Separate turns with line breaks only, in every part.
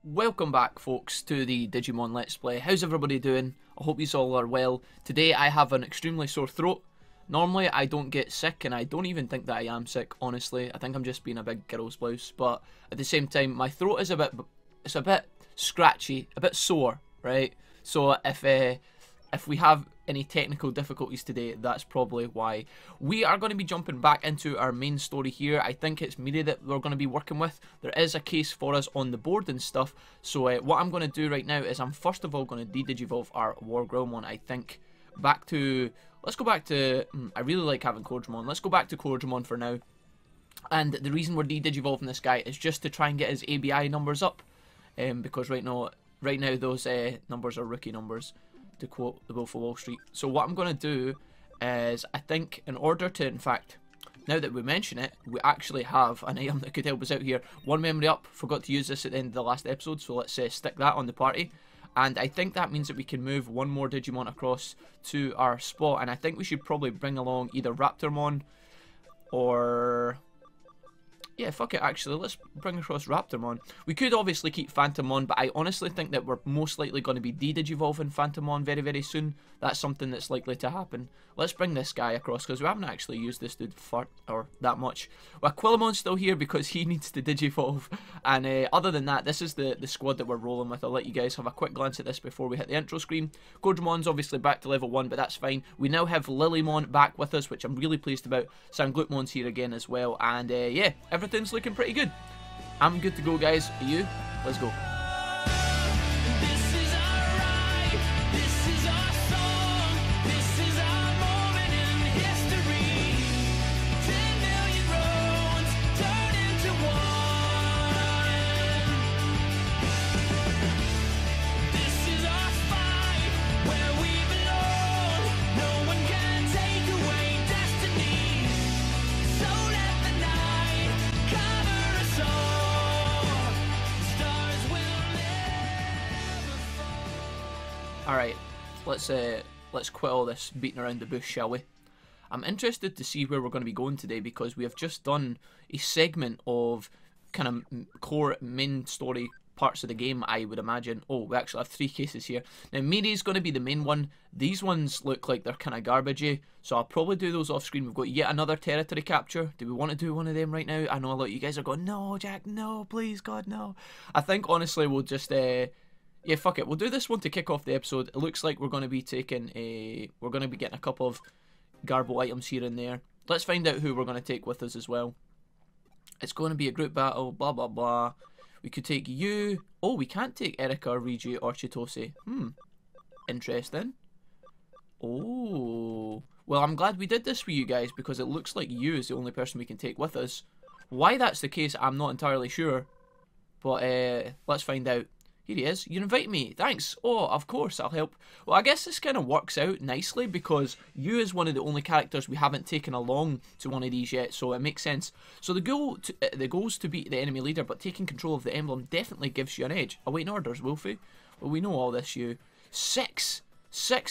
Welcome back, folks, to the Digimon Let's Play. How's everybody doing? I hope you all are well. Today I have an extremely sore throat. Normally I don't get sick, and I don't even think that I am sick, honestly. I think I'm just being a big girl's blouse, but at the same time my throat is a bit scratchy, a bit sore, right? So if we have any technical difficulties today, that's probably why. We are going to be jumping back into our main story here. I think it's Mirei that we're going to be working with. There is a case for us on the board and stuff. So what I'm going to do right now is I'm first of all going to de-digivolve our War Growlmon, I think. Let's go back to... I really like having Cordramon. Let's go back to Cordramon for now. And the reason we're de-digivolving this guy is just to try and get his ABI numbers up. Because right now those numbers are rookie numbers, to quote the Wolf of Wall Street. So what I'm going to do is, I think, in order to, in fact, now that we mention it, we actually have an item that could help us out here. One memory up, forgot to use this at the end of the last episode, so let's stick that on the party. And I think that means that we can move one more Digimon across to our spot, and I think we should probably bring along either Raptormon or... yeah, fuck it, actually. Let's bring across Raptormon. We could obviously keep Phantommon, but I honestly think that we're most likely going to be de-digivolving Phantommon very, very soon. That's something that's likely to happen. Let's bring this guy across, because we haven't actually used this dude that much. Well, Aquilamon's still here because he needs to digivolve. And other than that, this is the squad that we're rolling with. I'll let you guys have a quick glance at this before we hit the intro screen. Cordramon's obviously back to level 1, but that's fine. We now have Lilymon back with us, which I'm really pleased about. Sangloopmon's here again as well. And yeah, everything's looking pretty good. I'm good to go, guys. Are you? Let's go. Alright, let's quit all this beating around the bush, shall we? I'm interested to see where we're going to be going today, because we have just done a segment of kind of core main story parts of the game, I would imagine. Oh, we actually have 3 cases here. Now, Mirei's going to be the main one. These ones look like they're kind of garbagey, so I'll probably do those off screen. We've got yet another territory capture. Do we want to do one of them right now? I know a lot of you guys are going, no, Jack, no, please, God, no. I think, honestly, we'll just... yeah, fuck it. We'll do this one to kick off the episode. It looks like we're going to be taking we're going to be getting a couple of garble items here and there. Let's find out who we're going to take with us as well. It's going to be a group battle, blah, blah, blah. We could take you. Oh, we can't take Erika, Rigi, or Chitose. Interesting. Oh. Well, I'm glad we did this for you guys, because it looks like you is the only person we can take with us. Why that's the case, I'm not entirely sure. But let's find out. Here he is. You invite me. Thanks. Oh, of course, I'll help. Well, I guess this kind of works out nicely, because you is one of the only characters we haven't taken along to one of these yet, so it makes sense. So the goal's to beat the enemy leader, but taking control of the emblem definitely gives you an edge. Awaiting orders, Wolfie. Well, we know all this, you. 6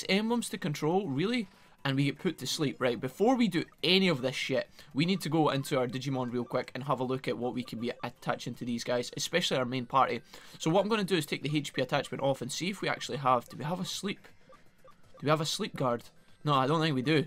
emblems to control? Really? And we get put to sleep. Right, before we do any of this shit, we need to go into our Digimon real quick and have a look at what we can be attaching to these guys, especially our main party. So what I'm going to do is take the HP attachment off and see if we actually have... Do we have a sleep? Do we have a sleep guard? No, I don't think we do.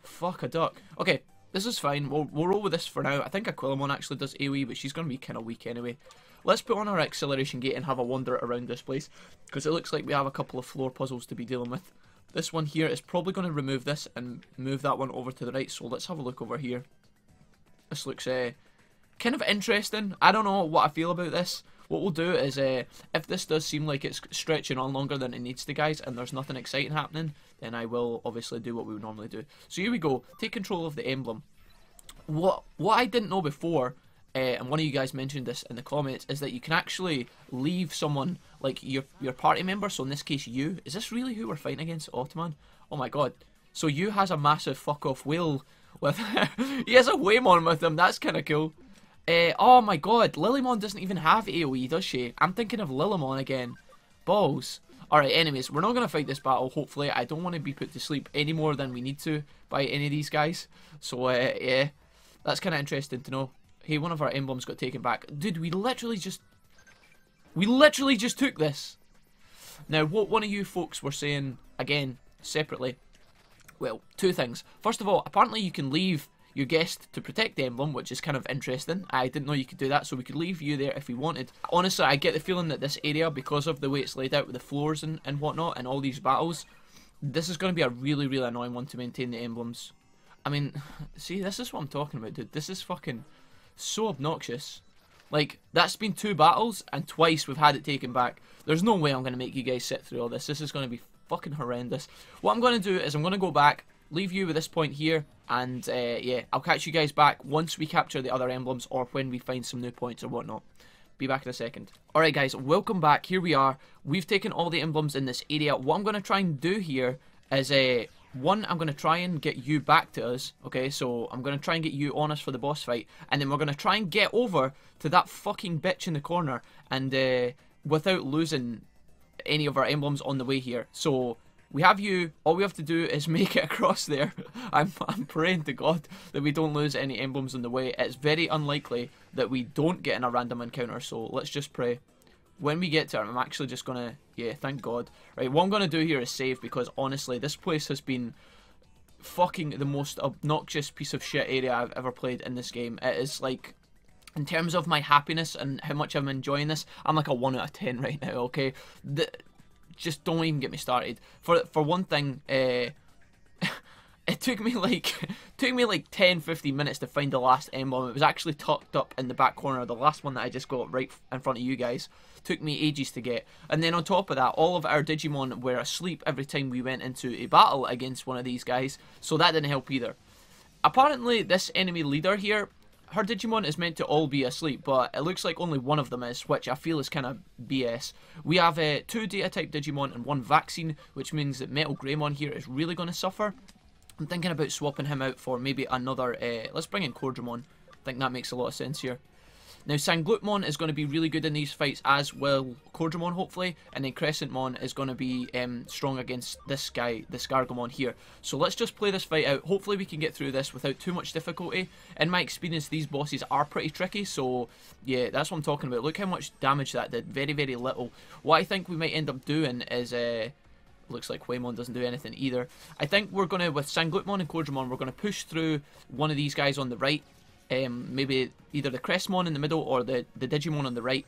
Fuck a duck. Okay, this is fine. We'll roll with this for now. I think Aquilamon actually does AoE, but she's going to be kind of weak anyway. Let's put on our acceleration gate and have a wander around this place, because it looks like we have a couple of floor puzzles to be dealing with. This one here is probably going to remove this and move that one over to the right, so let's have a look over here. This looks kind of interesting. I don't know what I feel about this. What we'll do is, if this does seem like it's stretching on longer than it needs to, guys, and there's nothing exciting happening, then I will obviously do what we would normally do. So here we go. Take control of the emblem. What I didn't know before... and one of you guys mentioned this in the comments, is that you can actually leave someone, like your party member, so in this case you. Is this really who we're fighting against? Ottoman? Oh my god. So you has a massive fuck off whale with he has a Waymon with him, that's kind of cool. Oh my god, Lilymon doesn't even have AoE, does she? I'm thinking of Lilymon again. Balls. Alright, anyways, we're not going to fight this battle, hopefully. I don't want to be put to sleep any more than we need to by any of these guys. So, yeah, that's kind of interesting to know. Hey, one of our emblems got taken back. Dude, we literally just... We literally just took this. Now, what one of you folks were saying, again, separately, well, two things. First of all, apparently you can leave your guest to protect the emblem, which is kind of interesting. I didn't know you could do that, so we could leave you there if we wanted. Honestly, I get the feeling that this area, because of the way it's laid out with the floors and whatnot, and all these battles, this is going to be a really, really annoying one to maintain the emblems. I mean, see, this is what I'm talking about, dude. This is fucking so obnoxious. Like, that's been 2 battles, and twice we've had it taken back. There's no way I'm going to make you guys sit through all this. This is going to be fucking horrendous. What I'm going to do is I'm going to go back, leave you with this point here, and yeah, I'll catch you guys back once we capture the other emblems or when we find some new points or whatnot. Be back in a second. Alright guys, welcome back. Here we are. We've taken all the emblems in this area. What I'm going to try and do here is, one, I'm going to try and get you back to us. Okay, so I'm going to try and get you on us for the boss fight. And then we're going to try and get over to that fucking bitch in the corner. And without losing any of our emblems on the way here. So we have you. All we have to do is make it across there. I'm praying to God that we don't lose any emblems on the way. It's very unlikely that we don't get in a random encounter, so let's just pray. When we get to it, I'm actually just gonna, yeah, thank God. Right, what I'm gonna do here is save, because honestly, this place has been fucking the most obnoxious piece of shit area I've ever played in this game. It is like, in terms of my happiness and how much I'm enjoying this, I'm like a 1 out of 10 right now, okay? Just don't even get me started. For one thing, it took me like 10-15 minutes to find the last emblem. It was actually tucked up in the back corner. The last one that I just got right in front of you guys took me ages to get. And then on top of that, all of our Digimon were asleep every time we went into a battle against one of these guys, so that didn't help either. Apparently, this enemy leader here, her Digimon is meant to all be asleep, but it looks like only one of them is, which I feel is kind of BS. We have 2 Data-type Digimon and 1 Vaccine, which means that Metal Greymon here is really going to suffer. I'm thinking about swapping him out for maybe another, let's bring in Cordramon. I think that makes a lot of sense here. Now, Sanglutmon is going to be really good in these fights, as will Cordramon, hopefully. And then Crescentmon is going to be strong against this guy, this Gargomon here. So let's just play this fight out. Hopefully we can get through this without too much difficulty. In my experience, these bosses are pretty tricky. So, yeah, that's what I'm talking about. Look how much damage that did. Very, very little. What I think we might end up doing is... looks like Waymon doesn't do anything either. I think we're going to, with Sanglutmon and Cordramon, we're going to push through one of these guys on the right. Maybe either the Crestmon in the middle or the Digimon on the right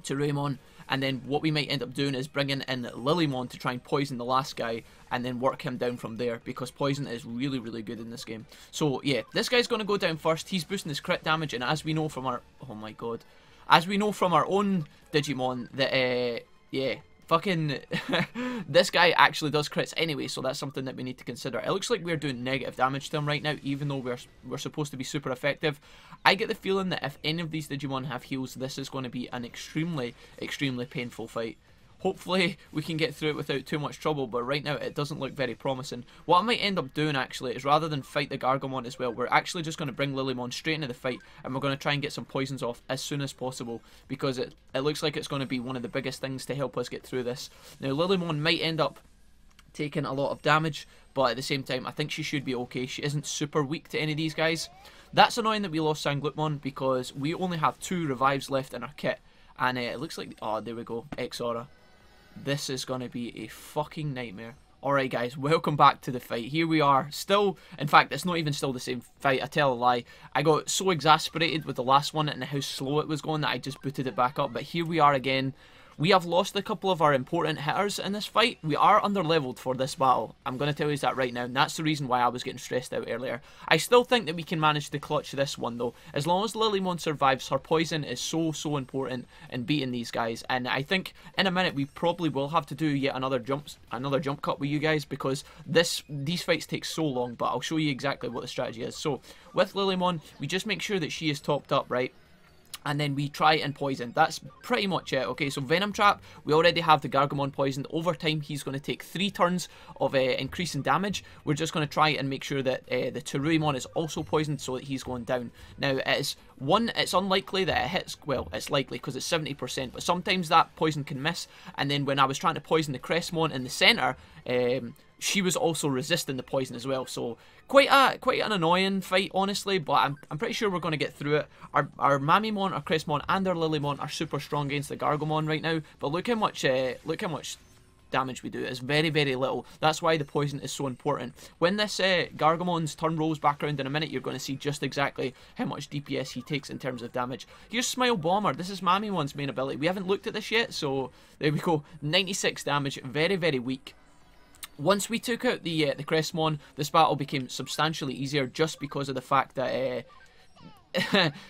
to Raymon. And then what we might end up doing is bringing in Lilymon to try and poison the last guy and then work him down from there, because poison is really, really good in this game. So, yeah, this guy's going to go down first. He's boosting his crit damage, and as we know from our... Oh, my God. As we know from our own Digimon, that, yeah... Fucking, this guy actually does crits anyway, so that's something that we need to consider. It looks like we're doing negative damage to him right now, even though we're supposed to be super effective. I get the feeling that if any of these Digimon have heals, this is going to be an extremely, extremely painful fight. Hopefully we can get through it without too much trouble, but right now it doesn't look very promising. What I might end up doing actually is, rather than fight the Gargomon as well, we're actually just going to bring Lilymon straight into the fight, and we're going to try and get some poisons off as soon as possible, because it looks like it's going to be one of the biggest things to help us get through this. Now, Lilymon might end up taking a lot of damage, but at the same time I think she should be okay. She isn't super weak to any of these guys. That's annoying that we lost Sanglutmon, because we only have 2 revives left in our kit, and it looks like... Oh, there we go, X-Aura. This is going to be a fucking nightmare. Alright guys, welcome back to the fight. Here we are, still, in fact, it's not even still the same fight, I tell a lie. I got so exasperated with the last one and how slow it was going that I just booted it back up. But here we are again. We have lost a couple of our important hitters in this fight. We are under-leveled for this battle. I'm going to tell you that right now, and that's the reason why I was getting stressed out earlier. I still think that we can manage to clutch this one, though. As long as Lilymon survives, her poison is so, so important in beating these guys. And I think in a minute we probably will have to do yet another jump cut with you guys, because these fights take so long, but I'll show you exactly what the strategy is. So, with Lilymon, we just make sure that she is topped up, right? And then we try and poison. That's pretty much it. Okay, so Venom Trap, we already have the Gargomon poisoned. Over time, he's going to take 3 turns of increasing damage. We're just going to try and make sure that the Tsuruimon is also poisoned, so that he's going down. Now, it's unlikely that it hits. Well, it's likely because it's 70%, but sometimes that poison can miss. And then when I was trying to poison the Crestmon in the centre, she was also resisting the poison as well. So quite an annoying fight, honestly, but I'm pretty sure we're going to get through it. Our Mamimon, our Crestmon, and our Lilymon are super strong against the Gargomon right now, but look how much damage we do. It's very, very little. That's why the poison is so important. When this Gargomon's turn rolls back around in a minute, you're going to see just exactly how much DPS he takes in terms of damage. Here's Smile Bomber. This is Mamimon's main ability. We haven't looked at this yet, so there we go. 96 damage. Very, very weak. Once we took out the Crestmon, this battle became substantially easier just because of the fact that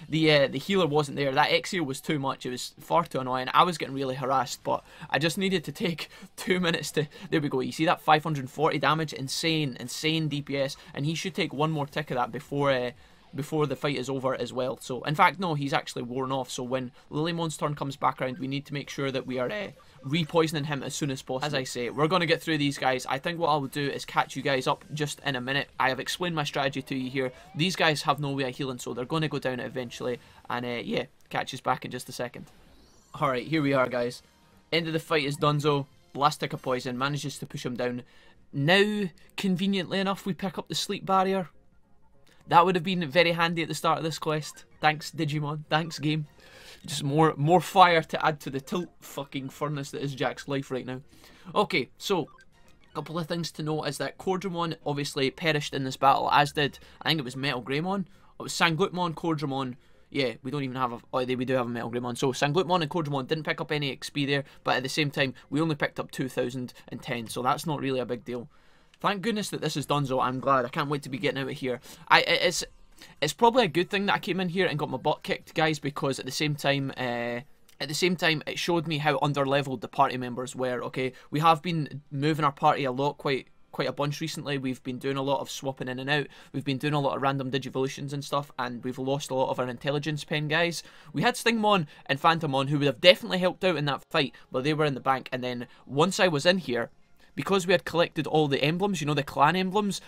the healer wasn't there. That X-Heal was too much. It was far too annoying. I was getting really harassed, but I just needed to take 2 minutes to... There we go. You see that 540 damage? Insane DPS. And he should take one more tick of that before the fight is over as well. So, in fact, no, he's actually worn off. So when Lilymon's turn comes back around, we need to make sure that we are repoisoning him as soon as possible. As I say, we're going to get through these guys. I think what I'll do is catch you guys up just in a minute. I have explained my strategy to you here. These guys have no way of healing, so they're going to go down eventually. And yeah, catch us back in just a second. Alright, here we are, guys. End of the fight is Dunzo. Last tick of poison, manages to push him down. Now, conveniently enough, we pick up the sleep barrier. That would have been very handy at the start of this quest. Thanks, Digimon. Thanks, game. Just more fire to add to the tilt fucking furnace that is Jack's life right now. Okay, so a couple of things to note is that Cordramon obviously perished in this battle, as did, I think it was Metal Greymon. It was Sanglutmon, Cordramon. Yeah, we don't even have a... Oh, we do have a Metal Greymon. So Sanglutmon and Cordramon didn't pick up any XP there, but at the same time, we only picked up 2010, so that's not really a big deal. Thank goodness that this is Dunzo. I'm glad. I can't wait to be getting out of here. It's probably a good thing that I came in here and got my butt kicked, guys, because at the same time it showed me how underleveled the party members were. Okay, we have been moving our party a lot, quite a bunch recently. We've been doing a lot of swapping in and out. We've been doing a lot of random Digivolutions and stuff, and we've lost a lot of our intelligence pen guys. We had Stingmon and Phantomon who would have definitely helped out in that fight, but they were in the bank. And then once I was in here, because we had collected all the emblems, you know, the clan emblems,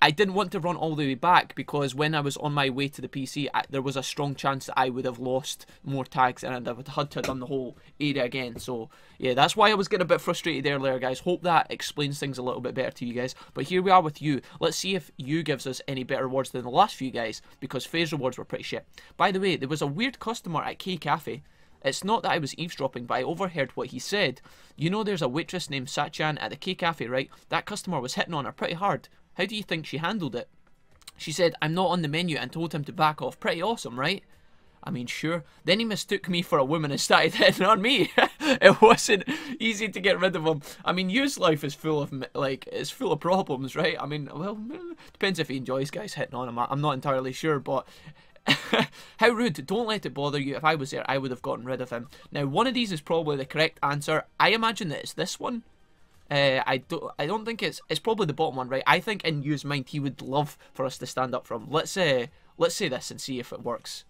I didn't want to run all the way back, because when I was on my way to the PC, there was a strong chance that I would have lost more tags and I would have had to have done the whole area again. So, yeah, that's why I was getting a bit frustrated earlier, guys. Hope that explains things a little bit better to you guys. But here we are with you. Let's see if you gives us any better rewards than the last few guys, because Faye's rewards were pretty shit. By the way, there was a weird customer at K Cafe. It's not that I was eavesdropping, but I overheard what he said. You know, there's a waitress named Sachan at the K Cafe, right? That customer was hitting on her pretty hard. How do you think she handled it? She said, I'm not on the menu, and told him to back off. Pretty awesome, right? I mean, sure. Then he mistook me for a woman and started hitting on me. It wasn't easy to get rid of him. I mean, Yu's life is full of, like, it's full of problems, right? I mean, well, depends if he enjoys guys hitting on him. I'm not entirely sure, but... How rude. Don't let it bother you. If I was there, I would have gotten rid of him. Now, one of these is probably the correct answer. I imagine that it's this one. I don't think it's probably the bottom one, right? I think in Yu's mind, he would love for us to stand up for him. Let's say this and see if it works.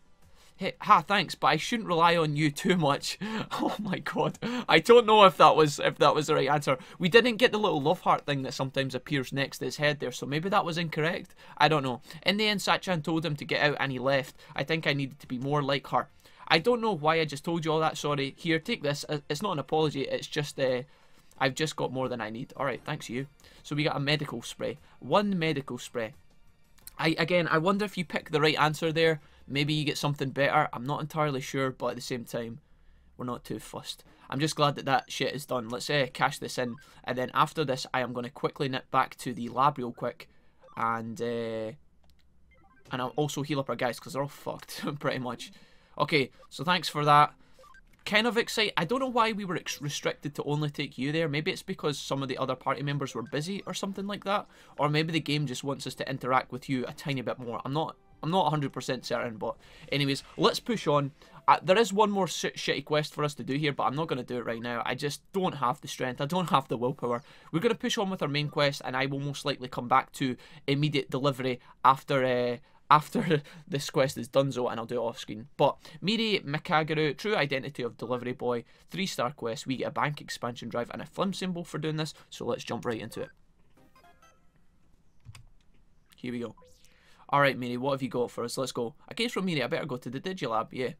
Hey, thanks, but I shouldn't rely on you too much. Oh my god. I don't know if that was the right answer. We didn't get the little love heart thing that sometimes appears next to his head there, so maybe that was incorrect. I don't know. In the end, Sachan told him to get out and he left. I think I needed to be more like her. I don't know why I just told you all that, sorry. Here, take this. It's not an apology, it's just I've just got more than I need. Alright, thanks you. So we got a medical spray. 1 medical spray. Again, I wonder if you pick the right answer there, maybe you get something better. I'm not entirely sure, but at the same time, we're not too fussed. I'm just glad that that shit is done. Let's cash this in, and then after this, I am going to quickly nip back to the lab real quick, and I'll also heal up our guys, because they're all fucked, pretty much. Okay, so thanks for that. Kind of excited. I don't know why we were restricted to only take you there. Maybe it's because some of the other party members were busy or something like that. Or maybe the game just wants us to interact with you a tiny bit more. I'm not 100% certain, but anyways, let's push on. There is one more shitty quest for us to do here, but I'm not going to do it right now. I just don't have the strength. I don't have the willpower. We're going to push on with our main quest, and I will most likely come back to immediate delivery after this quest is done, and I'll do it off screen. But Mirei Mikaguru, True Identity of Delivery Boy, 3-star quest. We get a bank expansion drive and a flim symbol for doing this, so let's jump right into it. Here we go. Alright, Mirei, what have you got for us? Let's go. A case from Mirei, I better go to the Digilab, yeah.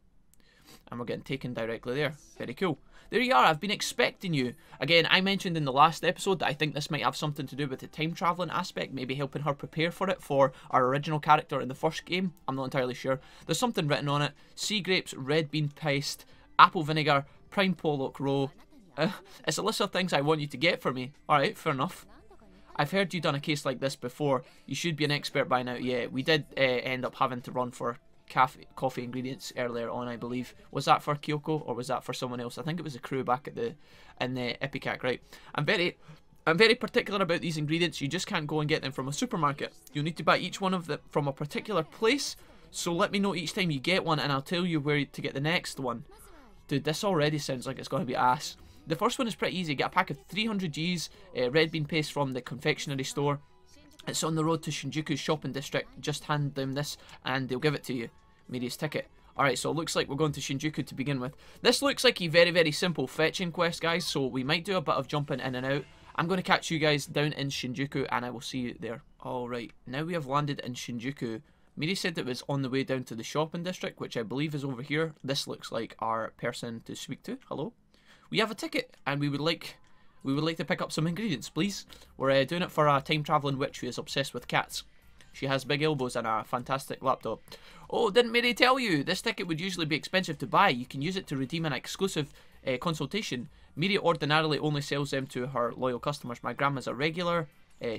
And we're getting taken directly there. Very cool. There you are, I've been expecting you. Again, I mentioned in the last episode that I think this might have something to do with the time travelling aspect, maybe helping her prepare for it for our original character in the first game. I'm not entirely sure. There's something written on it. Sea grapes, red bean paste, apple vinegar, prime pollock roe. It's a list of things I want you to get for me. Alright, fair enough. I've heard you done a case like this before. You should be an expert by now. Yeah, we did end up having to run for coffee ingredients earlier on, I believe. Was that for Kyoko or was that for someone else? I think it was the crew back at in the Ipecac, right? I'm very particular about these ingredients. You just can't go and get them from a supermarket. You'll need to buy each one of them from a particular place. So let me know each time you get one and I'll tell you where to get the next one. Dude, this already sounds like it's going to be ass. The first one is pretty easy. Get a pack of 300 Gs, red bean paste from the confectionery store. It's on the road to Shinjuku's shopping district. Just hand them this and they'll give it to you. Mirei's ticket. Alright, so it looks like we're going to Shinjuku to begin with. This looks like a very, very simple fetching quest, guys. So we might do a bit of jumping in and out. I'm going to catch you guys down in Shinjuku and I will see you there. Alright, now we have landed in Shinjuku. Mirei said it was on the way down to the shopping district, which I believe is over here. This looks like our person to speak to. Hello? We have a ticket and we would like to pick up some ingredients, please. We're doing it for a time-travelling witch who is obsessed with cats. She has big elbows and a fantastic laptop. Oh, didn't Mirei tell you? This ticket would usually be expensive to buy. You can use it to redeem an exclusive consultation. Mirei ordinarily only sells them to her loyal customers. My grandma's a regular.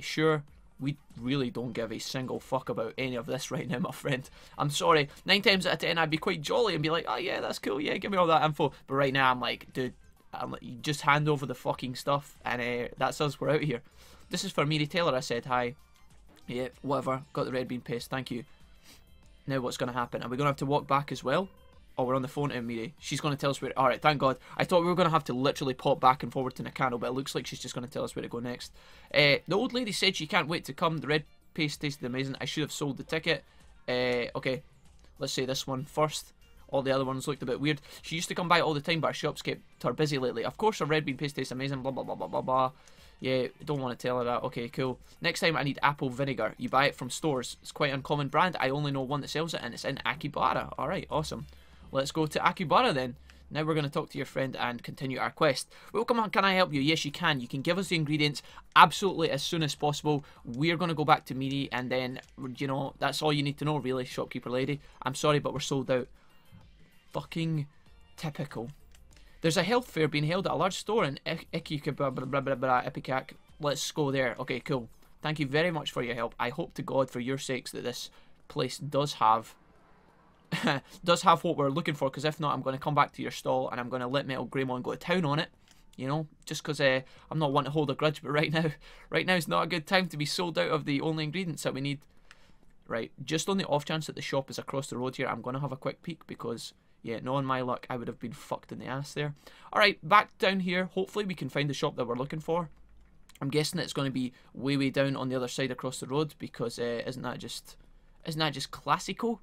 Sure. We really don't give a single fuck about any of this right now, my friend. I'm sorry. 9 times out of 10, I'd be quite jolly and be like, oh yeah, that's cool. Yeah, give me all that info. But right now, I'm like, dude, you just hand over the fucking stuff and that's us, we're out of here. This is for Mirei Taylor, I said hi. Yeah, whatever, got the red bean paste, thank you. Now what's going to happen? Are we going to have to walk back as well? Oh, we're on the phone to Mirei. She's going to tell us where... Alright, thank God. I thought we were going to have to literally pop back and forward to Nakano, but it looks like she's just going to tell us where to go next. The old lady said she can't wait to come. The red paste tasted amazing. I should have sold the ticket. Okay, let's say this one first. All the other ones looked a bit weird. She used to come by all the time, but our shops kept her busy lately. Of course, her red bean paste tastes amazing. Blah, blah, blah, blah, blah, blah. Yeah, don't want to tell her that. Okay, cool. Next time, I need apple vinegar. You buy it from stores. It's quite an uncommon brand. I only know one that sells it, and it's in Akibara. Alright, awesome. Let's go to Akibara then. Now we're going to talk to your friend and continue our quest. Well, come on, can I help you? Yes, you can. You can give us the ingredients absolutely as soon as possible. We're going to go back to Mirei, and then, you know, that's all you need to know, really, shopkeeper lady. I'm sorry, but we're sold out. Fucking typical. There's a health fair being held at a large store in Ipecac. Let's go there. Okay, cool. Thank you very much for your help. I hope to God, for your sakes, that this place does have what we're looking for, because if not, I'm going to come back to your stall and I'm going to let Metal Greymon go to town on it. You know, just because I'm not one to hold a grudge, but right now is not a good time to be sold out of the only ingredients that we need. Right, just on the off chance that the shop is across the road here, I'm going to have a quick peek because... yeah, knowing my luck, I would have been fucked in the ass there. Alright, back down here. Hopefully we can find the shop that we're looking for. I'm guessing it's going to be way, way down on the other side across the road because isn't that just classical?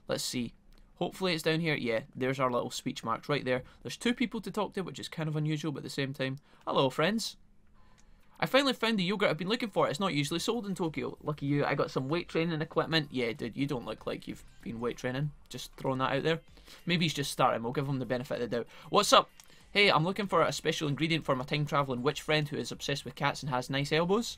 Let's see. Hopefully it's down here. Yeah, there's our little speech marks right there. There's 2 people to talk to, which is kind of unusual, but at the same time. Hello, friends. I finally found the yogurt I've been looking for. It's not usually sold in Tokyo. Lucky you. I got some weight training equipment. Yeah, dude, you don't look like you've been weight training. Just throwing that out there. Maybe he's just starting. We'll give him the benefit of the doubt. What's up? Hey, I'm looking for a special ingredient for my time-traveling witch friend who is obsessed with cats and has nice elbows.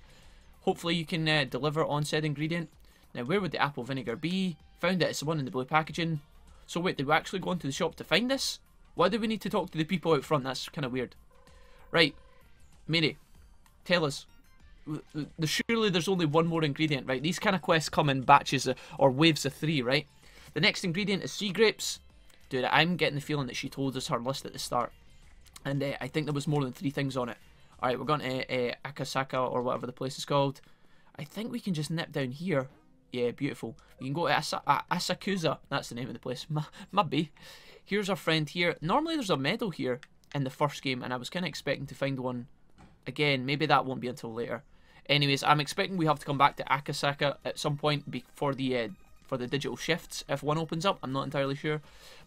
Hopefully you can deliver on said ingredient. Now, where would the apple vinegar be? Found it. It's the one in the blue packaging. So wait, did we actually go into the shop to find this? Why do we need to talk to the people out front? That's kind of weird. Right. Mirei, tell us. Surely there's only one more ingredient, right? These kind of quests come in batches or waves of 3, right? The next ingredient is sea grapes. Dude, I'm getting the feeling that she told us her list at the start. And I think there was more than 3 things on it. Alright, we're going to Akasaka or whatever the place is called. I think we can just nip down here. Yeah, beautiful. We can go to Asakusa. That's the name of the place. Maybe. Here's our friend here. Normally there's a medal here in the first game, and I was kind of expecting to find one again. Maybe that won't be until later. Anyways, I'm expecting we have to come back to Akasaka at some point for the digital shifts if one opens up. I'm not entirely sure,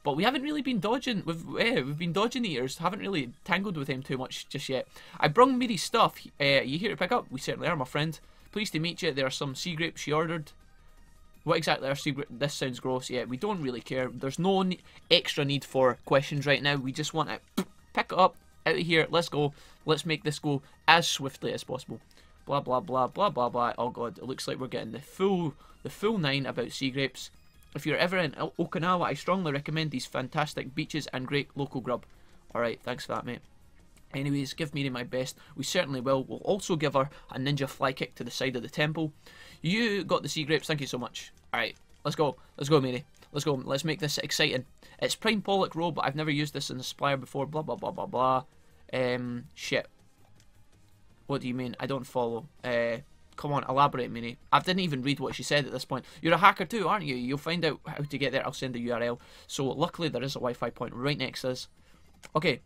but we haven't really been dodging. We've been dodging the ears. Haven't really tangled with him too much just yet. I brung Mirei's stuff. You here to pick up? We certainly are, my friend. Pleased to meet you. There are some sea grapes she ordered. What exactly are secret? This sounds gross. Yeah, we don't really care. There's no extra need for questions right now. We just want to pick it up, out of here. Let's go. Let's make this go as swiftly as possible. Blah blah blah blah blah blah. Oh god, it looks like we're getting the full nine about sea grapes. If you're ever in Okinawa, I strongly recommend these fantastic beaches and great local grub. Alright, thanks for that, mate. Anyways, give Mirei my best. We certainly will. We'll also give her a ninja fly kick to the side of the temple. You got the sea grapes, thank you so much. Alright, let's go. Let's go, Mirei. Let's go. Let's make this exciting. It's Prime Pollock roll, but I've never used this in a supplier before. Blah, blah, blah, blah, blah. Shit. What do you mean? I don't follow. Come on, elaborate, Mirei. I didn't even read what she said at this point. You're a hacker too, aren't you? You'll find out how to get there. I'll send the URL. So, luckily, there is a Wi-Fi point right next to us. Okay.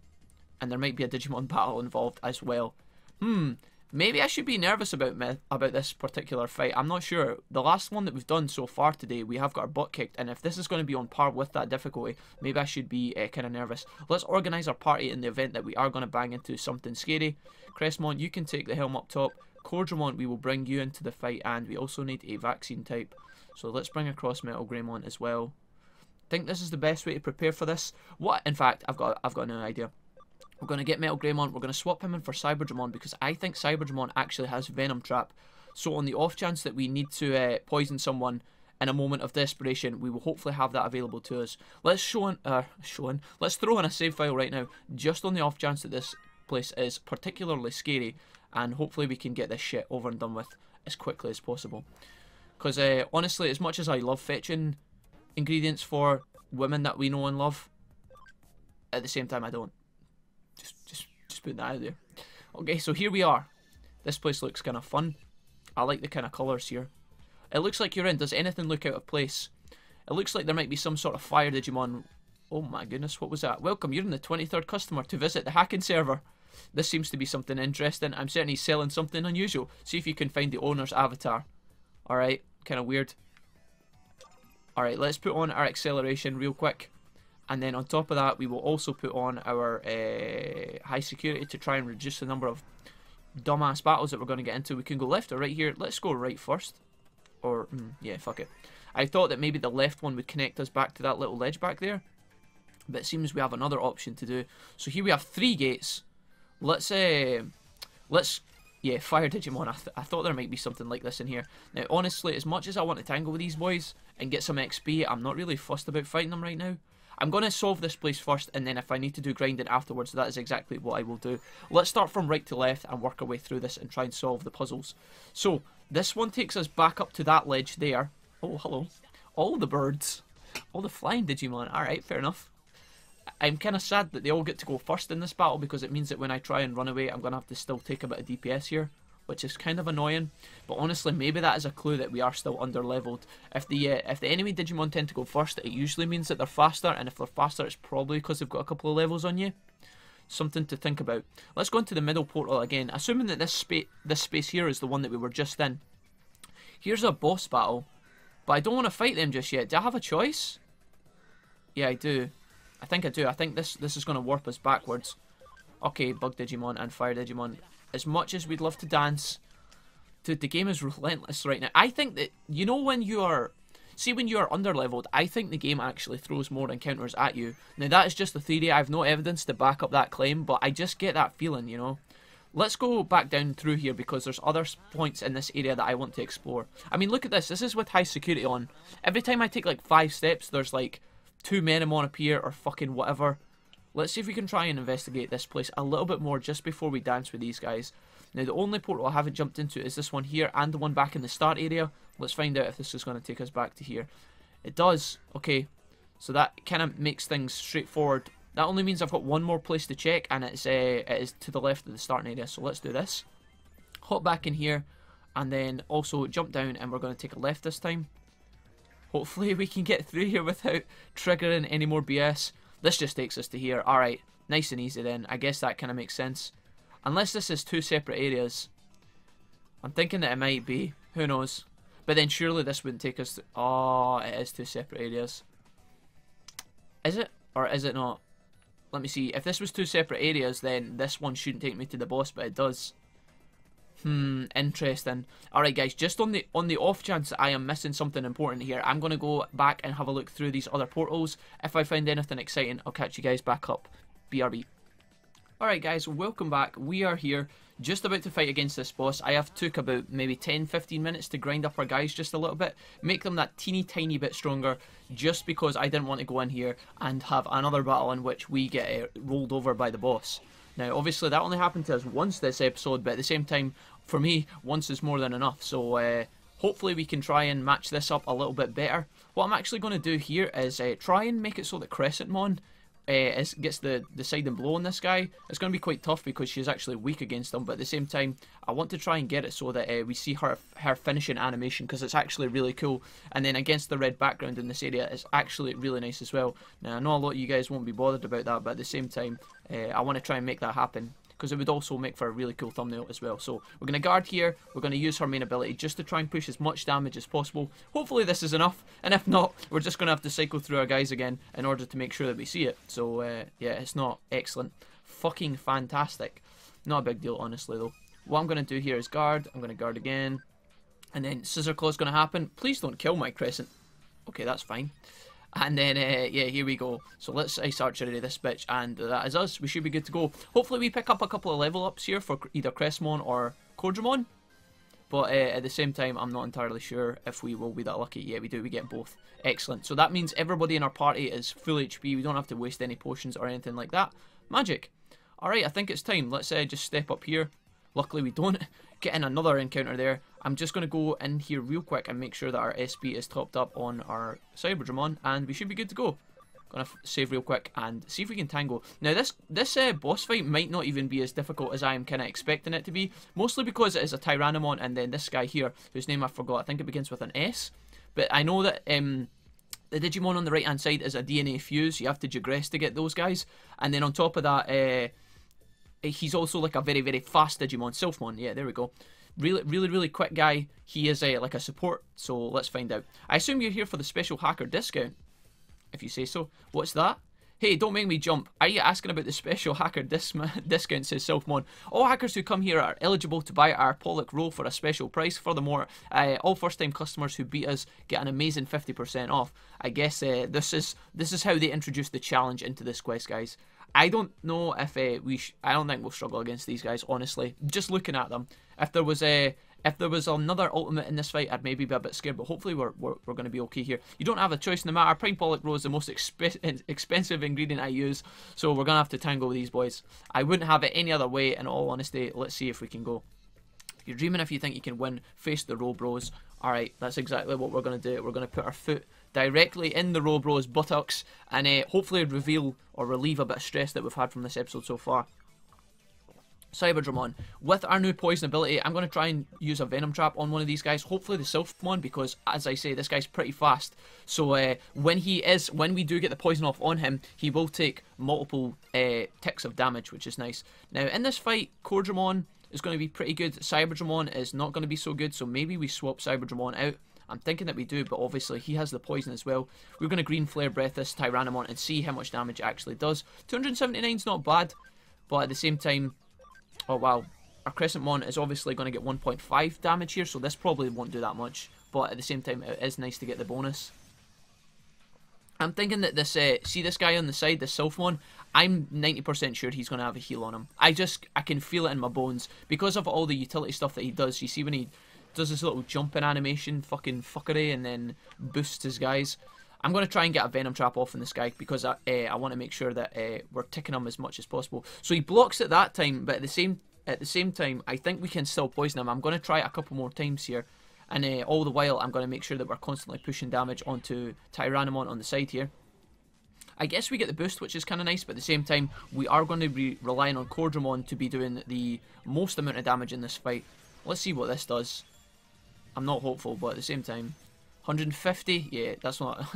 And there might be a Digimon battle involved as well. Maybe I should be nervous about this particular fight. I'm not sure. The last one that we've done so far today, we have got our butt kicked. And if this is going to be on par with that difficulty, maybe I should be kind of nervous. Let's organise our party in the event that we are going to bang into something scary. Crestmon, you can take the helm up top. Cordramon, we will bring you into the fight. And we also need a vaccine type. So let's bring across Metal Greymon as well. Think this is the best way to prepare for this? What? In fact, I've got an idea. We're going to get Metal Greymon, we're going to swap him in for Cyberdramon because I think Cyberdramon actually has Venom Trap. So on the off chance that we need to poison someone in a moment of desperation, we will hopefully have that available to us. Let's let's throw in a save file right now, just on the off chance that this place is particularly scary, and hopefully we can get this shit over and done with as quickly as possible. Because honestly, as much as I love fetching ingredients for women that we know and love, at the same time I don't. Just put that out there. Okay, so here we are. This place looks kind of fun. I like the kind of colours here. It looks like you're in. Does anything look out of place? It looks like there might be some sort of fire Digimon. Oh my goodness, what was that? Welcome, you're in the 23rd customer to visit the hacking server. This seems to be something interesting. I'm certainly selling something unusual. See if you can find the owner's avatar. Alright, kind of weird. Alright, let's put on our acceleration real quick. And then on top of that, we will also put on our high security to try and reduce the number of dumbass battles that we're going to get into. We can go left or right here. Let's go right first. Or, yeah, fuck it. I thought that maybe the left one would connect us back to that little ledge back there. But it seems we have another option to do. So here we have 3 gates. Let's fire Digimon. I thought there might be something like this in here. Now, honestly, as much as I want to tangle with these boys and get some XP, I'm not really fussed about fighting them right now. I'm going to solve this place first, and then if I need to do grinding afterwards, that is exactly what I will do. Let's start from right to left and work our way through this and try and solve the puzzles. So, this one takes us back up to that ledge there. Oh, hello. All the birds. All the flying Digimon. Alright, fair enough. I'm kind of sad that they all get to go first in this battle, because it means that when I try and run away, I'm going to have to still take a bit of DPS here, which is kind of annoying. But honestly, maybe that is a clue that we are still under-leveled. If the enemy Digimon tend to go first, it usually means that they're faster, and if they're faster, it's probably because they've got a couple of levels on you. Something to think about. Let's go into the middle portal again, assuming that this space here is the one that we were just in. Here's a boss battle, but I don't want to fight them just yet. Do I have a choice? Yeah, I do. I think I do. I think this is going to warp us backwards. Okay, Bug Digimon and Fire Digimon. As much as we'd love to dance, dude, the game is relentless right now. I think that, you know, when you are... See, when you are under-leveled, I think the game actually throws more encounters at you. Now, that is just a theory. I have no evidence to back up that claim, but I just get that feeling, you know. Let's go back down through here, because there's other points in this area that I want to explore. I mean, look at this. This is with high security on. Every time I take, like, 5 steps, there's, like, 2 Menamon appear, or fucking whatever. Let's see if we can try and investigate this place a little bit more just before we dance with these guys. Now, the only portal I haven't jumped into is this one here and the one back in the start area. Let's find out if this is going to take us back to here. It does. Okay. So that kind of makes things straightforward. That only means I've got one more place to check, and it is to the left of the starting area. So let's do this. Hop back in here, and then also jump down, and we're going to take a left this time. Hopefully we can get through here without triggering any more BS. This just takes us to here. Alright, nice and easy then. I guess that kind of makes sense. Unless this is 2 separate areas. I'm thinking that it might be. Who knows? But then surely this wouldn't take us to... Oh, it is 2 separate areas. Is it? Or is it not? Let me see. If this was 2 separate areas, then this one shouldn't take me to the boss, but it does. Interesting. Alright guys, just on the off chance that I am missing something important here, I'm going to go back and have a look through these other portals. If I find anything exciting, I'll catch you guys back up. BRB. Alright guys, welcome back. We are here, just about to fight against this boss. I have took about maybe 10-15 minutes to grind up our guys just a little bit, make them that teeny tiny bit stronger, just because I didn't want to go in here and have another battle in which we get rolled over by the boss. Now, obviously, that only happened to us once this episode, but at the same time, for me, once is more than enough. So, hopefully we can try and match this up a little bit better. What I'm actually going to do here is try and make it so that Crescentmon gets the deciding blow on this guy. It's going to be quite tough because she's actually weak against him, but at the same time, I want to try and get it so that we see her finishing animation, because it's actually really cool. And then against the red background in this area, it's actually really nice as well. Now, I know a lot of you guys won't be bothered about that, but at the same time, I want to try and make that happen, because it would also make for a really cool thumbnail as well. So we're going to guard here, we're going to use her main ability just to try and push as much damage as possible. Hopefully this is enough, and if not, we're just going to have to cycle through our guys again in order to make sure that we see it. So yeah, it's not excellent. Fucking fantastic. Not a big deal, honestly, though. What I'm going to do here is guard. I'm going to guard again, and then Scissor Claw's going to happen. Please don't kill my Crescent. Okay, that's fine. And then, yeah, here we go. So let's Ice Archery this bitch, and that is us. We should be good to go. Hopefully we pick up a couple of level ups here for either Crestmon or Cordramon. But at the same time, I'm not entirely sure if we will be that lucky. Yeah, we do. We get both. Excellent. So that means everybody in our party is full HP. We don't have to waste any potions or anything like that. Magic. Alright, I think it's time. Let's just step up here. Luckily, we don't get in another encounter there. I'm just going to go in here real quick and make sure that our SP is topped up on our Cyberdramon, and we should be good to go. Gonna save real quick and see if we can tango. Now, this boss fight might not even be as difficult as I am kind of expecting it to be, mostly because it is a Tyrannomon and then this guy here, whose name I forgot. I think it begins with an S. But I know that the Digimon on the right-hand side is a DNA fuse. You have to digress to get those guys. And then on top of that, he's also like a very, very fast Digimon. Sylphmon, yeah, there we go. Really quick guy. He is like a support, so let's find out. I assume you're here for the special hacker discount, if you say so. What's that? Hey, don't make me jump. Are you asking about the special hacker discount, says Sylphmon. All hackers who come here are eligible to buy our Pollock roll for a special price. Furthermore, all first-time customers who beat us get an amazing 50% off. I guess this is how they introduce the challenge into this quest, guys. I don't know if I don't think we'll struggle against these guys, honestly. Just looking at them, if there was another ultimate in this fight, I'd maybe be a bit scared, but hopefully we're going to be okay here. You don't have a choice no matter. Prime Pollock Roll is the most expensive ingredient I use, so we're going to have to tango with these boys. I wouldn't have it any other way, in all honesty. Let's see if we can go. You're dreaming if you think you can win. Face the row, bros. Alright, that's exactly what we're going to do. We're going to put our foot directly in the row bros' buttocks and hopefully reveal or relieve a bit of stress that we've had from this episode so far. Cyberdramon. With our new poison ability, I'm going to try and use a venom trap on one of these guys. Hopefully the Sylphmon, because as I say, this guy's pretty fast. So when we do get the poison off on him, he will take multiple ticks of damage, which is nice. Now in this fight, Cordramon is going to be pretty good. Cyberdramon is not going to be so good, so maybe we swap Cyberdramon out. I'm thinking that we do, but obviously he has the poison as well. We're going to Green Flare Breath this Tyrannomon and see how much damage it actually does. 279 is not bad, but at the same time, oh wow, our Crescentmon is obviously going to get 1.5 damage here, so this probably won't do that much, but at the same time it is nice to get the bonus. I'm thinking that this, see this guy on the side, this Sylphmon, I'm 90% sure he's going to have a heal on him. I can feel it in my bones, because of all the utility stuff that he does. You see when he does this little jumping animation, fucking fuckery, and then boosts his guys. I'm going to try and get a Venom Trap off on this guy, because I want to make sure that we're ticking him as much as possible. So he blocks at that time, but at the same time, I think we can still poison him. I'm going to try it a couple more times here. And all the while, I'm going to make sure that we're constantly pushing damage onto Tyrannomon on the side here. I guess we get the boost, which is kind of nice, but at the same time, we are going to be relying on Cordramon to be doing the most amount of damage in this fight. Let's see what this does. I'm not hopeful, but at the same time, 150, yeah, that's not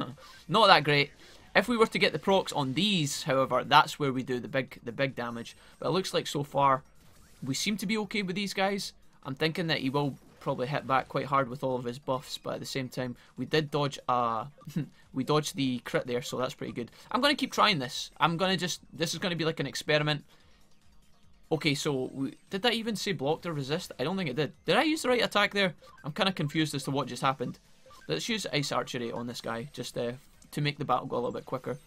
not that great. If we were to get the procs on these, however, that's where we do the big damage. But it looks like so far, we seem to be okay with these guys. I'm thinking that he will probably hit back quite hard with all of his buffs, but at the same time, we did dodge we dodged the crit there, so that's pretty good. I'm going to keep trying this. This is going to be like an experiment. Okay, so did that even say blocked or resist? I don't think it did. Did I use the right attack there? I'm kind of confused as to what just happened. Let's use Ice Archery on this guy, just to make the battle go a little bit quicker.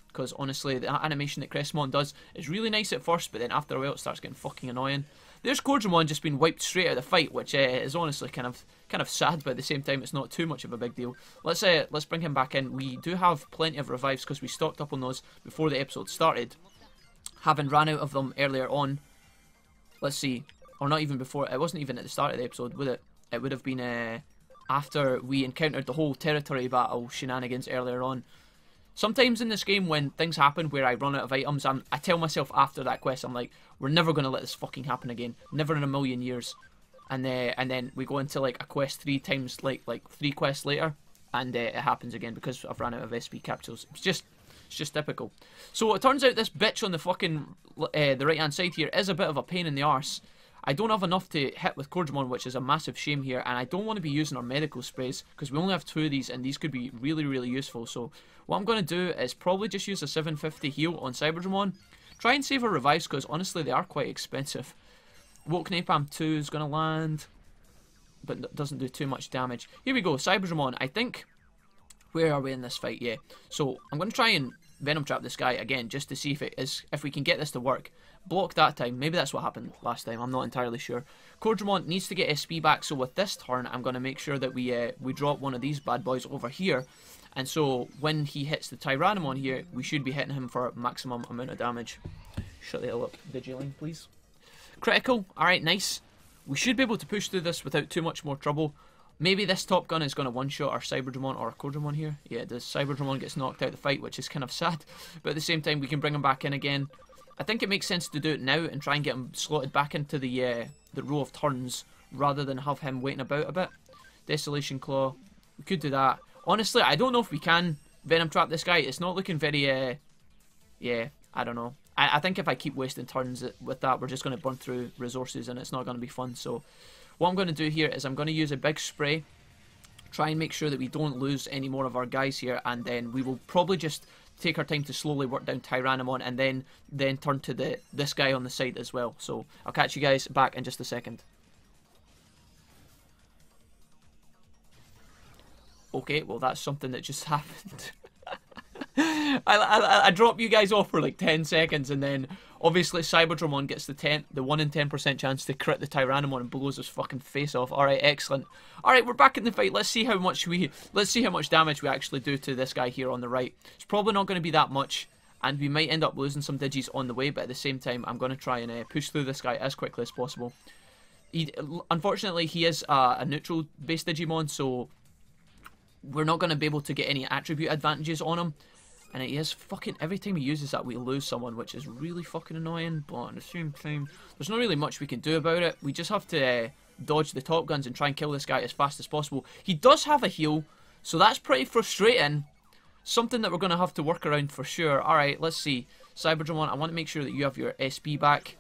Because honestly, the animation that Crestmon does is really nice at first, but then after a while it starts getting fucking annoying. There's Cordramon just being wiped straight out of the fight, which is honestly kind of sad, but at the same time it's not too much of a big deal. Let's bring him back in. We do have plenty of revives because we stocked up on those before the episode started. Having ran out of them earlier on, let's see, or not even before, it wasn't even at the start of the episode, would it? It would have been after we encountered the whole territory battle shenanigans earlier on. Sometimes in this game, when things happen where I run out of items, I tell myself after that quest, I'm like, we're never going to let this fucking happen again. Never in a million years. And then we go into like a quest 3 times, like 3 quests later, and it happens again because I've run out of SP capsules. It's just typical. So it turns out this bitch on the fucking the right hand side here is a bit of a pain in the arse. I don't have enough to hit with Cordramon, which is a massive shame here, and I don't want to be using our medical sprays because we only have 2 of these, and these could be really, really useful. So what I'm going to do is probably just use a 750 heal on Cyberdramon. Try and save our revives because honestly they are quite expensive. Woke Napalm 2 is going to land, but doesn't do too much damage. Here we go, Cyberdramon. I think, where are we in this fight? Yeah. So I'm going to try and Venom Trap this guy again just to see if we can get this to work. Block that time. Maybe that's what happened last time. I'm not entirely sure. Cordramon needs to get SP back, so with this turn, I'm going to make sure that we drop one of these bad boys over here. And so when he hits the Tyrannomon here, we should be hitting him for maximum amount of damage. Shut the hell up, Digiling, please. Critical. Alright, nice. We should be able to push through this without too much more trouble. Maybe this Top Gun is going to one-shot our Cyberdramon or our Cordramon here. Yeah, the Cyberdramon gets knocked out of the fight, which is kind of sad. But at the same time, we can bring him back in again. I think it makes sense to do it now and try and get him slotted back into the row of turns rather than have him waiting about a bit. Desolation Claw. We could do that. Honestly, I don't know if we can Venom Trap this guy. It's not looking very... yeah, I don't know. I think if I keep wasting turns with that, we're just going to burn through resources and it's not going to be fun. So what I'm going to do here is I'm going to use a big spray. Try and make sure that we don't lose any more of our guys here. And then we will probably just take our time to slowly work down Tyrannomon and then turn to this guy on the side as well. So I'll catch you guys back in just a second. Okay, well that's something that just happened. I drop you guys off for like 10 seconds and then obviously Cyberdramon gets the 1 in 10% chance to crit the Tyrannomon and blows his fucking face off. Alright, excellent. Alright, we're back in the fight. Let's see how much damage we actually do to this guy here on the right. It's probably not going to be that much and we might end up losing some digis on the way, but at the same time I'm going to try and push through this guy as quickly as possible. Unfortunately, he is a neutral based Digimon, so we're not going to be able to get any attribute advantages on him. And he is fucking, every time he uses that we lose someone, which is really fucking annoying, but at the same time, there's not really much we can do about it. We just have to dodge the Top Guns and try and kill this guy as fast as possible. He does have a heal, so that's pretty frustrating. Something that we're going to have to work around for sure. Alright, let's see. Cyberdramon, I want to make sure that you have your SP back.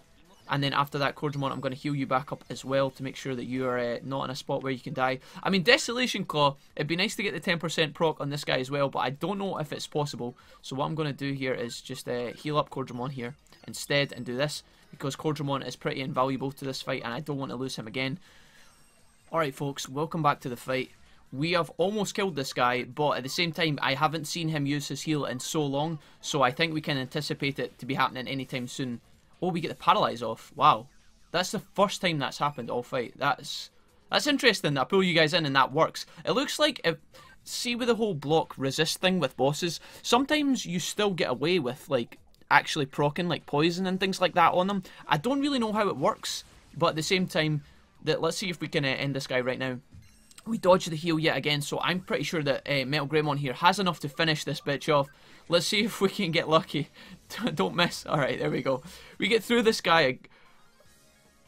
And then after that, Cordramon, I'm going to heal you back up as well to make sure that you are not in a spot where you can die. I mean, Desolation Claw, it'd be nice to get the 10% proc on this guy as well, but I don't know if it's possible. So what I'm going to do here is just heal up Cordramon here instead and do this, because Cordramon is pretty invaluable to this fight and I don't want to lose him again. Alright folks, welcome back to the fight. We have almost killed this guy, but at the same time, I haven't seen him use his heal in so long, so I think we can anticipate it to be happening anytime soon. Oh, we get the paralyze off. Wow. That's the first time that's happened all fight. That's interesting that I pull you guys in and that works. It looks like, see with the whole block resist thing with bosses, sometimes you still get away with like actually proccing like poison and things like that on them. I don't really know how it works, but at the same time, let's see if we can end this guy right now. We dodge the heal yet again, so I'm pretty sure that Metal Greymon here has enough to finish this bitch off. Let's see if we can get lucky. Don't miss. Alright, there we go. We get through this guy.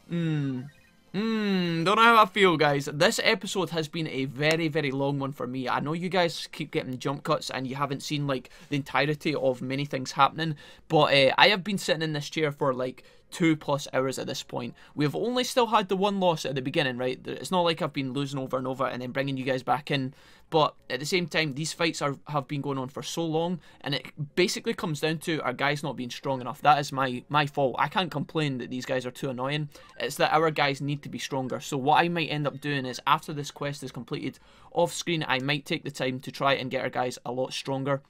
Don't know how I feel, guys. This episode has been a very, very long one for me. I know you guys keep getting jump cuts and you haven't seen like the entirety of many things happening, but I have been sitting in this chair for like 2+ hours at this point. We've only still had the one loss at the beginning, right? It's not like I've been losing over and over and then bringing you guys back in But at the same time, these fights have been going on for so long, and it basically comes down to our guys not being strong enough. That is my fault. I can't complain that these guys are too annoying. It's that our guys need to be stronger. So what I might end up doing is, after this quest is completed, off screen, I might take the time to try and get our guys a lot stronger,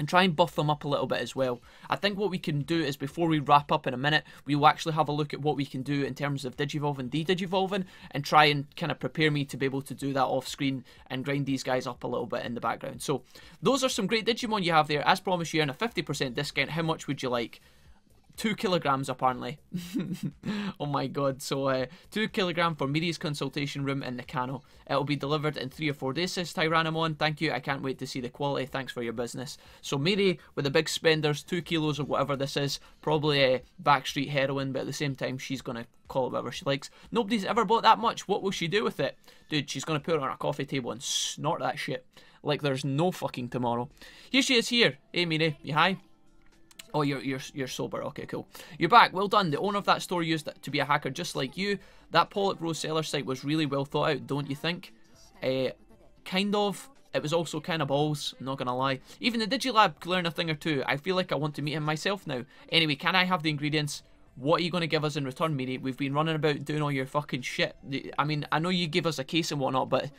and try and buff them up a little bit as well. I think what we can do is, before we wrap up in a minute, we will actually have a look at what we can do in terms of Digivolving, de-Digivolving, and try and kind of prepare me to be able to do that off screen and grind these guys up a little bit in the background. So those are some great Digimon you have there. As promised, you earn a 50% discount. How much would you like? 2 kilograms apparently. Oh my god. So 2 kilogram for Mirei's consultation room in Nakano. It'll be delivered in 3 or 4 days, says Tyrannomon. Thank you. I can't wait to see the quality. Thanks for your business. So Mirei with the big spenders, 2 kilos or whatever this is. Probably backstreet heroin, but at the same time she's going to call it whatever she likes. Nobody's ever bought that much. What will she do with it? Dude, she's going to put it on her coffee table and snort that shit like there's no fucking tomorrow. Here she is here. Hey Mirei, you high? Oh, you're sober. Okay, cool. You're back. Well done. The owner of that store used to be a hacker just like you. That Pollock Row seller site was really well thought out, don't you think? Kind of. It was also kind of balls, I'm not gonna lie. Even the Digilab could learn a thing or two. I feel like I want to meet him myself now. Anyway, can I have the ingredients? What are you going to give us in return, Mirei? We've been running about doing all your fucking shit. I mean, I know you give us a case and whatnot, but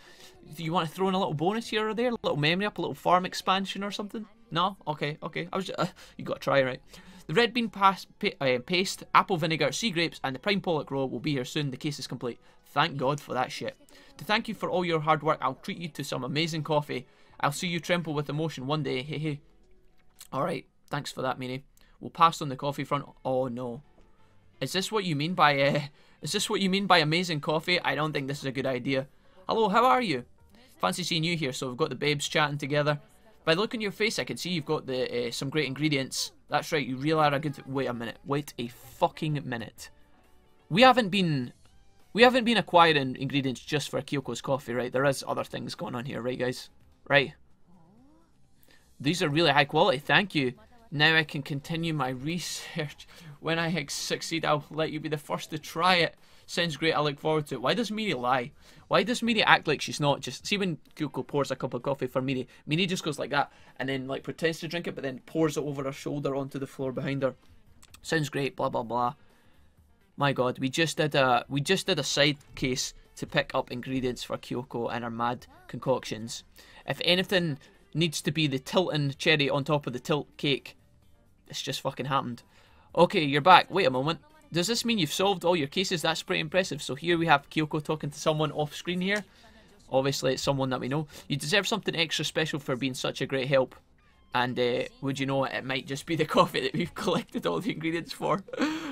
do you want to throw in a little bonus here or there? A little memory up, a little farm expansion or something? No? Okay. I was just, you got to try, right? The red bean paste, apple vinegar, sea grapes, and the prime Pollock roll will be here soon. The case is complete. Thank God for that shit. To thank you for all your hard work, I'll treat you to some amazing coffee. I'll see you tremble with emotion one day. Hey, hey. Alright, thanks for that, Mirei. We'll pass on the coffee front. Oh, no. Is this what you mean by, amazing coffee? I don't think this is a good idea. Hello, how are you? Fancy seeing you here, so we've got the babes chatting together. By the look on your face, I can see you've got the some great ingredients. That's right, you really are a good... Wait a minute. Wait a fucking minute. We haven't been acquiring ingredients just for Kyoko's coffee, right? There is other things going on here, right, guys? Right? These are really high quality, thank you. Now I can continue my research. When I succeed, I'll let you be the first to try it. Sounds great, I look forward to it. Why does Mirei lie? Why does Mirei act like she's not just... See when Kyoko pours a cup of coffee for Mirei, Mirei just goes like that, and then like pretends to drink it, but then pours it over her shoulder onto the floor behind her. Sounds great, blah blah blah. My god, we just did a side case to pick up ingredients for Kyoko and her mad concoctions. If anything needs to be the tilting cherry on top of the tilt cake, it's just fucking happened. Okay, you're back. Wait a moment. Does this mean you've solved all your cases? That's pretty impressive. So here we have Kyoko talking to someone off screen here. Obviously, it's someone that we know. You deserve something extra special for being such a great help. And would you know it might just be the coffee that we've collected all the ingredients for.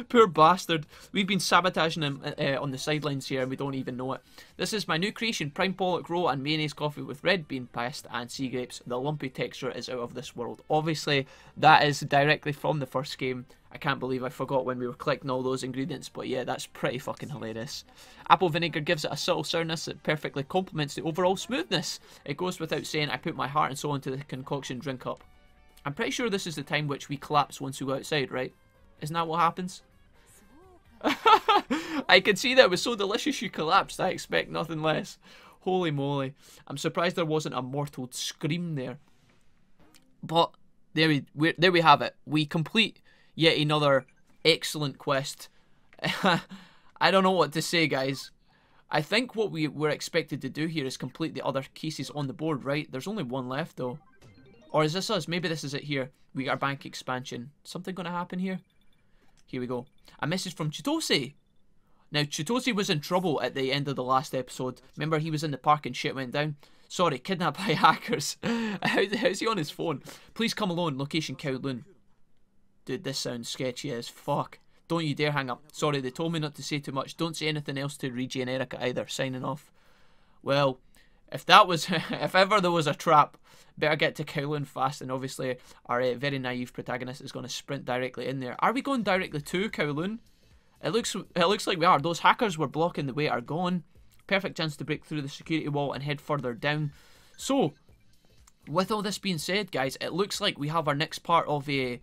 Poor bastard. We've been sabotaging him on the sidelines here and we don't even know it. This is my new creation, Prime Pollock Roll and mayonnaise coffee with red bean paste and sea grapes. The lumpy texture is out of this world. Obviously, that is directly from the first game. I can't believe I forgot when we were collecting all those ingredients, but yeah, that's pretty fucking hilarious. Apple vinegar gives it a subtle sourness that perfectly complements the overall smoothness. It goes without saying I put my heart and soul into the concoction drink up. I'm pretty sure this is the time which we collapse once we go outside, right? Isn't that what happens? I can see that it was so delicious you collapsed. I expect nothing less. Holy moly. I'm surprised there wasn't a mortal scream there. But there we have it. We complete yet another excellent quest. I don't know what to say, guys. I think what we were expected to do here is complete the other cases on the board, right? There's only one left, though. Or is this us? Maybe this is it here. We got our bank expansion. Something going to happen here? Here we go. A message from Chitose. Now, Chitose was in trouble at the end of the last episode. Remember, he was in the park and shit went down? Sorry, kidnapped by hackers. How's he on his phone? Please come alone. Location Kowloon. Dude, this sounds sketchy as fuck. Don't you dare hang up. Sorry, they told me not to say too much. Don't say anything else to Reggie and Erica either. Signing off. Well, if that was... if ever there was a trap, better get to Kowloon fast. And obviously, our very naive protagonist is going to sprint directly in there. Are we going directly to Kowloon? It looks like we are. Those hackers were blocking the way are gone. Perfect chance to break through the security wall and head further down. So, with all this being said, guys, it looks like we have our next part of the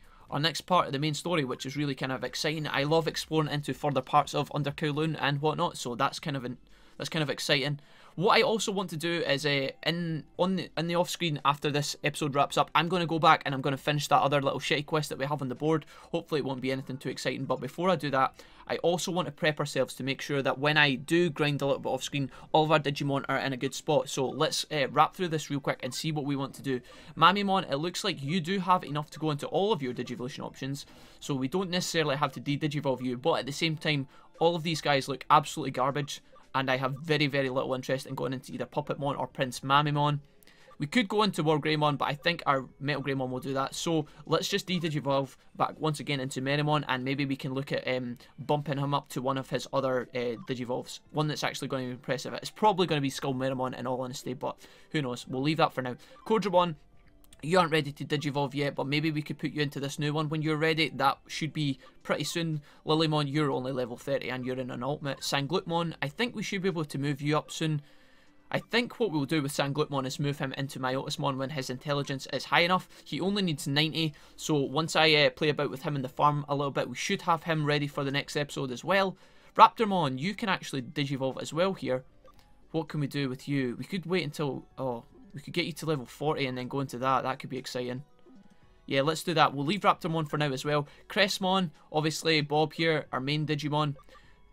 main story, which is really kind of exciting. I love exploring into further parts of Under Kowloon and whatnot, so that's kind of exciting. What I also want to do is in the off screen after this episode wraps up, I'm going to go back and I'm going to finish that other little shitty quest that we have on the board. Hopefully it won't be anything too exciting, but before I do that, I also want to prep ourselves to make sure that when I do grind a little bit off screen, all of our Digimon are in a good spot. So let's wrap through this real quick and see what we want to do. Mamimon, it looks like you do have enough to go into all of your Digivolution options, so we don't necessarily have to de-Digivolve you, but at the same time, all of these guys look absolutely garbage, and I have very, very little interest in going into either Puppetmon or Prince Mamimon. We could go into War Greymon, but I think our Metal Greymon will do that. So let's just de-Digivolve back once again into Merimon, and maybe we can look at bumping him up to one of his other Digivolves. One that's actually going to be impressive. It's probably going to be Skull Merimon in all honesty, but who knows. We'll leave that for now. Kodramon, you aren't ready to Digivolve yet, but maybe we could put you into this new one when you're ready. That should be pretty soon. Lilymon, you're only level 30 and you're in an ultimate. Sanglutmon, I think we should be able to move you up soon. I think what we'll do with Sanglutmon is move him into Myotismon when his intelligence is high enough. He only needs 90, so once I play about with him in the farm a little bit, we should have him ready for the next episode as well. Raptormon, you can actually Digivolve as well here. What can we do with you? We could wait until... oh, we could get you to level 40 and then go into that. That could be exciting. Yeah, let's do that. We'll leave Raptormon for now as well. Cressmon, obviously Bob here, our main Digimon,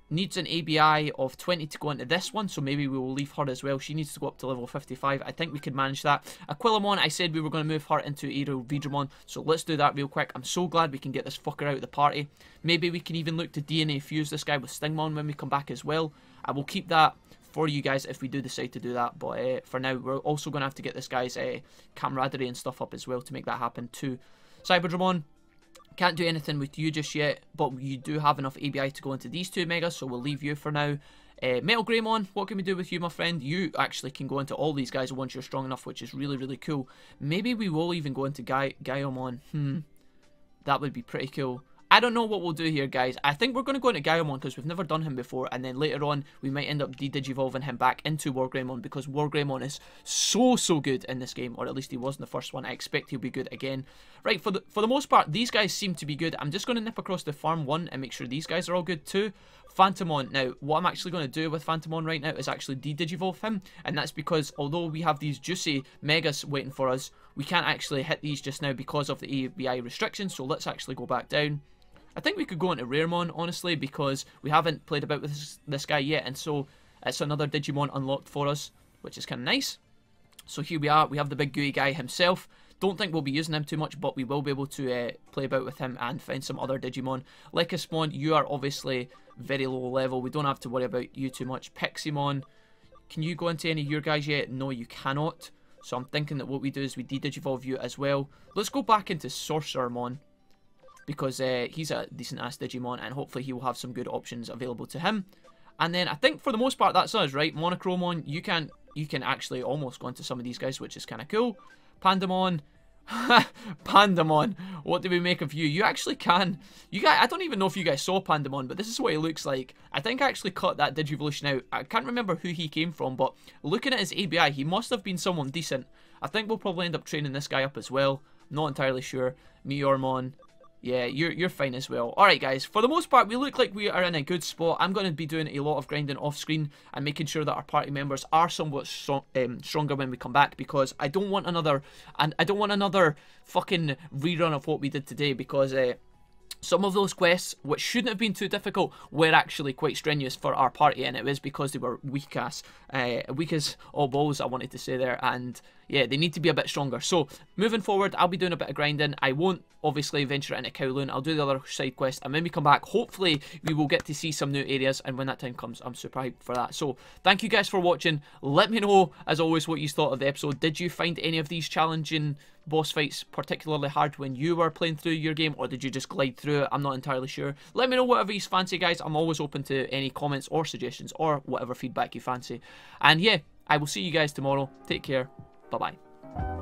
needs an ABI of 20 to go into this one, so maybe we will leave her as well. She needs to go up to level 55. I think we could manage that. Aquilamon, I said we were going to move her into Aero Vidramon, so let's do that real quick. I'm so glad we can get this fucker out of the party. Maybe we can even look to DNA fuse this guy with Stingmon when we come back as well. I will keep that for you guys if we do decide to do that, but for now we're also going to have to get this guy's camaraderie and stuff up as well to make that happen too. Cyberdramon, can't do anything with you just yet, but you do have enough ABI to go into these two megas, so we'll leave you for now. Metal Greymon, what can we do with you, my friend? You actually can go into all these guys once you're strong enough, which is really, really cool. Maybe we will even go into Gaiomon. That would be pretty cool. I don't know what we'll do here, guys. I think we're going to go into Gaiomon because we've never done him before, and then later on we might end up de-Digivolving him back into War Greymon because War Greymon is so good in this game, or at least he was in the first one. I expect he'll be good again. Right, for the most part, these guys seem to be good. I'm just going to nip across to Farm 1 and make sure these guys are all good too. Phantomon, now, what I'm actually going to do with Phantomon right now is actually de-Digivolve him, and that's because although we have these juicy megas waiting for us, we can't actually hit these just now because of the ABI restrictions, so let's actually go back down. I think we could go into Raremon, honestly, because we haven't played about with this guy yet, and so it's another Digimon unlocked for us, which is kind of nice. So here we are, we have the big gooey guy himself. Don't think we'll be using him too much, but we will be able to play about with him and find some other Digimon. Lycusmon, you are obviously very low level, we don't have to worry about you too much. Piximon, can you go into any of your guys yet? No, you cannot. So I'm thinking that what we do is we de-Digivolve you as well. Let's go back into Sorcerermon, because he's a decent-ass Digimon, and hopefully he will have some good options available to him. And then I think for the most part that's us, right? Monochromon, you can actually almost go into some of these guys, which is kind of cool. Pandamon, Pandamon, what do we make of you? You actually can. You guys, I don't even know if you guys saw Pandamon, but this is what he looks like. I think I actually cut that Digivolution out. I can't remember who he came from, but looking at his ABI, he must have been someone decent. I think we'll probably end up training this guy up as well. Not entirely sure. Meteormon. Yeah, you're fine as well. Alright guys, for the most part, we look like we are in a good spot. I'm going to be doing a lot of grinding off screen and making sure that our party members are somewhat stronger when we come back, because I don't want another fucking rerun of what we did today, because some of those quests, which shouldn't have been too difficult, were actually quite strenuous for our party, and it was because they were weak as all balls, I wanted to say there, and yeah, they need to be a bit stronger. So, moving forward, I'll be doing a bit of grinding. I won't obviously venture into Kowloon. I'll do the other side quest, and when we come back, hopefully, we will get to see some new areas, and when that time comes, I'm super hyped for that. So, thank you guys for watching. Let me know, as always, what you thought of the episode. Did you find any of these challenging boss fights particularly hard when you were playing through your game, or did you just glide through it? I'm not entirely sure. Let me know whatever you fancy, guys. I'm always open to any comments or suggestions or whatever feedback you fancy. And yeah, I will see you guys tomorrow. Take care. Bye-bye.